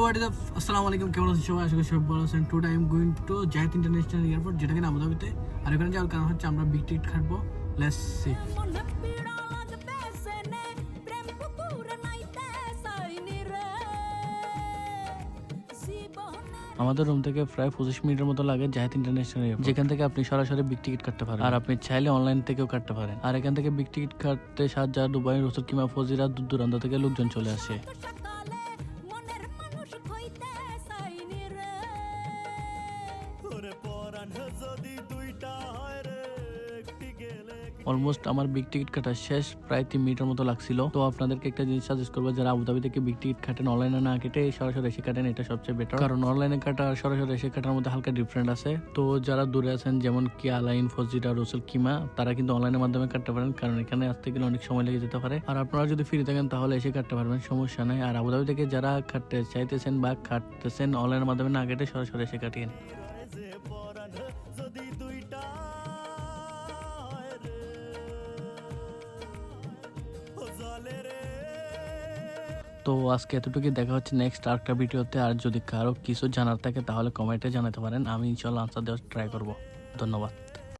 what is up? আসসালামু আলাইকুম, কেমন আছেন সবাই? আশা করি সবাই ভালো আছেন। Today I am going to Zayed international airport, যেটা কিনা আবুধাবিতে। আর ওখানে যাওয়ার কারণ হচ্ছে আমরা বিগ টিকিট কাটবো। Let's see. আমাদের রুম থেকে প্রায় 25 মিনিটের মতো লাগে জায়েদ ইন্টারন্যাশনাল এয়ারপোর্ট, যেখান থেকে আপনি সরাসরি বিগ টিকিট কাটতে পারেন। আর আপনি চাইলে অনলাইন থেকেও কাটতে পারেন। আর এখান থেকে বিগ টিকিট কাটতে শারজাহ, দুবাই, রসুল কিমা, ফজিরা, দূর দূরান্ত থেকে লোকজন চলে আসে। অলমোস্ট আমার বিগ টিকিট কাটা শেষ, প্রায় 3 মিনিটের মতো লাগছিল। তো আপনাদেরকে একটা জিনিস সাজেস্ট করবো, যারা আবুধাবি থেকে বিগ টিকিট কাটেন, অনলাইনে না কেটে সরাসরি এসে কাটেন, এটা সবচেয়ে বেটার। কারণ অনলাইনে কাটা আর সরাসরি এসে কাটার মধ্যে হালকা ডিফারেন্ট আছে। তো যারা দূরে আছেন, যেমন কি আলাইন, ফজিরা, রসুল কিমা, তারা কিন্তু অনলাইনের মাধ্যমে কাটতে পারেন, কারণ এখানে আসতে গেলে অনেক সময় লেগে যেতে পারে। আর আপনারা যদি ফ্রি থাকেন তাহলে এসে কাটতে পারবেন, সমস্যা নাই। আর আবুধাবি থেকে যারা কাটতে চাইতেছেন বা কাটতেছেন, অনলাইনের মাধ্যমে না কেটে সরাসরি এসে কাটিয়েন। তো আজকে এতটুকু, দেখা হচ্ছে নেক্সট আরেকটা ভিডিওতে। আর যদি কারো কিছু জানার থাকে তাহলে কমেন্টে জানাতে পারেন, আমি ইনশাল্লাহ আনসার দেওয়ার ট্রাই করব। ধন্যবাদ।